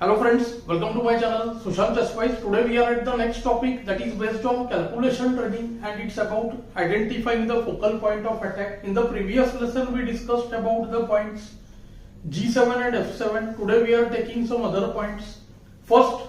Hello friends, welcome to my channel Sushant. Today we are at the next topic that is based on calculation trading and it's about identifying the focal point of attack. In the previous lesson we discussed about the points G7 and F7. Today we are taking some other points. First,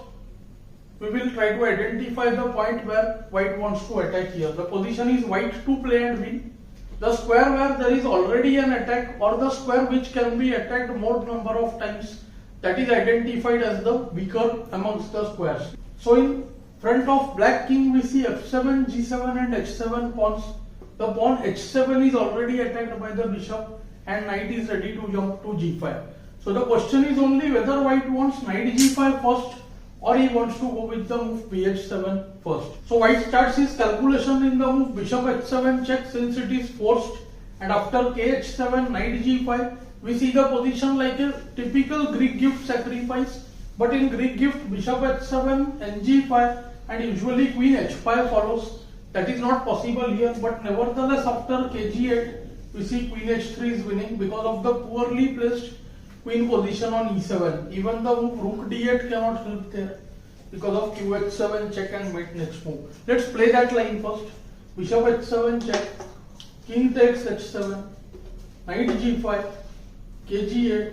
we will try to identify the point where white wants to attack here. The position is white to play and win. The square where there is already an attack or the square which can be attacked more number of times, that is identified as the weaker amongst the squares. So in front of black king we see F7, G7 and H7 pawns. The pawn H7 is already attacked by the bishop and knight is ready to jump to G5. So the question is only whether white wants knight G5 first or he wants to go with the move BH7 first. So white starts his calculation in the move bishop H7 check since it is forced, and after KH7 knight G5 we see the position like a typical Greek gift sacrifice, but in Greek gift bishop H7 NG5 and usually queen H5 follows. That is not possible here, but nevertheless after KG8 we see queen H3 is winning because of the poorly placed queen position on E7. Even the move rook D8 cannot help there because of QH7 check and mate next move. Let's play that line first. Bishop H7 check, king takes H7, knight G5, KG8,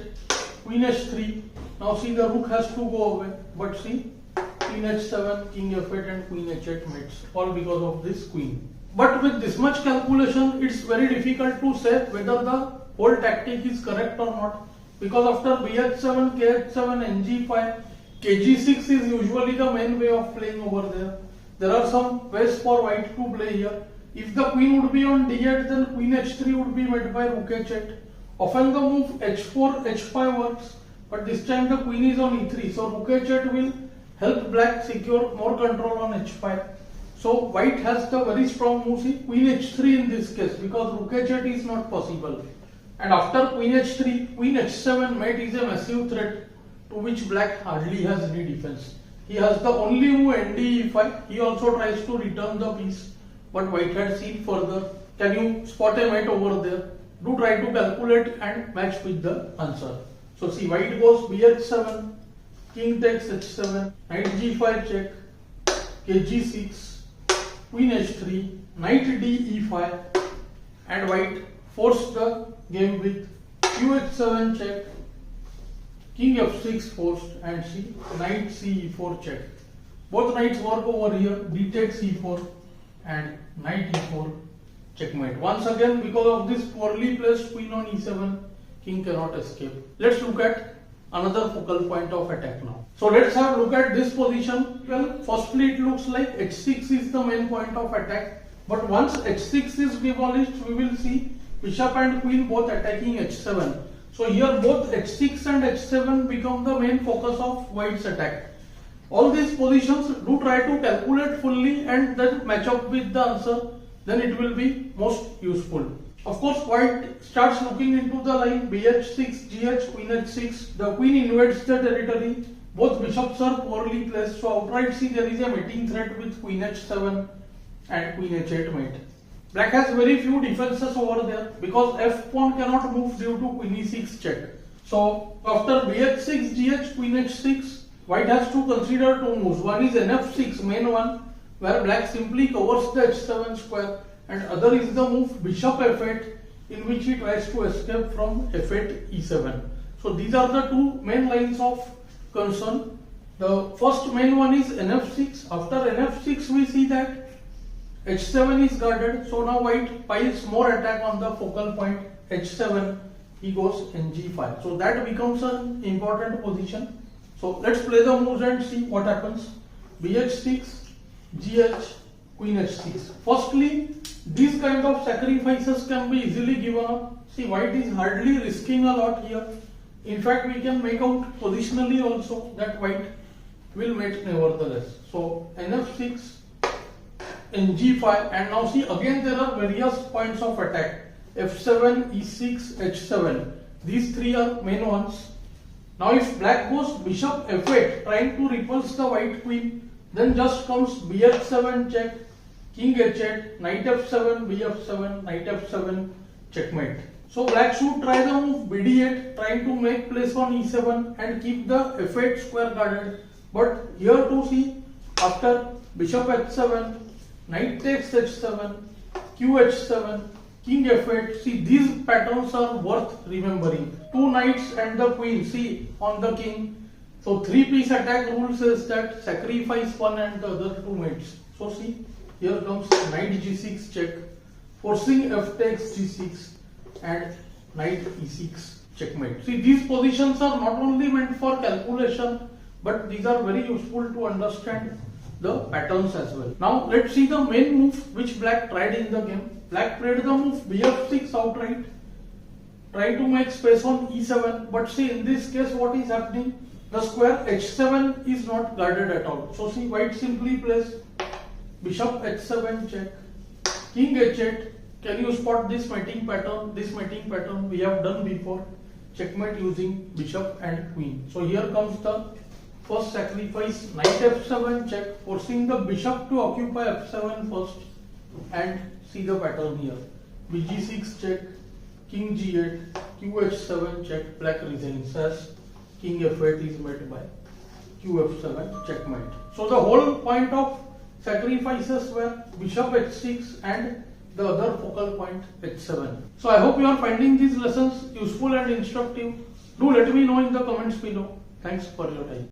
queen H3. Now see the rook has to go away, but see queen H7, king F8 and queen H8 mates, all because of this queen. But with this much calculation, it's very difficult to say whether the whole tactic is correct or not, because after BH7, KH7, NG5, KG6 is usually the main way of playing over there. There are some ways for white to play here. If the queen would be on D8, then queen H3 would be met by rook H8. Often the move H4, H5 works, but this time the queen is on E3, so rook H8 will help black secure more control on H5. So white has the very strong move, see queen H3 in this case, because rook H8 is not possible. And after queen H3, queen H7 mate is a massive threat to which black hardly has any defense. He has the only move ND-E5. He also tries to return the piece, but white had seen further. Can you spot a mate over there? Do try to calculate and match with the answer. So see, white goes BH7, king takes H7, knight G5 check, KG6, queen H3, knight D E5, and white forced the game with QH7 check, king F6 forced, and see knight CE4 check. Both knights work over here, D takes E4 and knight E4 checkmate. Once again, because of this poorly placed queen on E7, king cannot escape. Let's look at another focal point of attack now. So let's have a look at this position. Well, firstly it looks like H6 is the main point of attack, but once H6 is demolished, we will see bishop and queen both attacking H7. So here both H6 and H7 become the main focus of white's attack. All these positions do try to calculate fully and then match up with the answer, then it will be most useful. Of course, white starts looking into the line BH6, GH, queen H6. The queen invades the territory. Both bishops are poorly placed, so outright see there is a mating threat with queen H7 and queen H8 mate. Black has very few defenses over there because F pawn cannot move due to queen E6 check. So after BH6, GH, queen H6, white has to consider two moves. One is NF6, main one, where black simply covers the H7 square, and other is the move bishop F8, in which he tries to escape from F8 E7. So these are the two main lines of concern. The first main one is NF6. After NF6 we see that H7 is guarded, so now white piles more attack on the focal point H7. He goes NG5. So that becomes an important position. So let's play the moves and see what happens. BH6, GH, queen H6. Firstly, these kind of sacrifices can be easily given up. See, white is hardly risking a lot here. In fact, we can make out positionally also that white will mate nevertheless. So NF6, NG5, and now see again there are various points of attack. F7, E6, H7. These three are main ones. Now if black goes bishop F8 trying to repulse the white queen, then just comes BH7 check, king H8, knight F7, BF7, knight F7, checkmate. So black should try the move bd8, trying to make place on e7 and keep the f8 square guarded. But here to see, after bishop h7, knight takes h7, qh7, king f8. See, these patterns are worth remembering. Two knights and the queen, see, on the king. So 3-piece attack rule says that sacrifice one and the other two mates. So see, here comes knight g6 check, forcing f takes g6 and knight e6 checkmate. See, these positions are not only meant for calculation, but these are very useful to understand the patterns as well. Now let's see the main move which black tried in the game. Black played the move bf6 outright, trying to make space on e7, but see, in this case what is happening? The square h7 is not guarded at all. So see, white simply plays bishop h7 check, king h8. Can you spot this mating pattern? This mating pattern we have done before. Checkmate using bishop and queen. So here comes the first sacrifice, knight f7 check, forcing the bishop to occupy f7 first. And see the pattern here. bg6 check, king g8, qh7 check, black resigns as king f8 is met by qf7 checkmate. So the whole point of sacrifices were bishop h6 and the other focal point h7. So I hope you are finding these lessons useful and instructive. Do let me know in the comments below. Thanks for your time.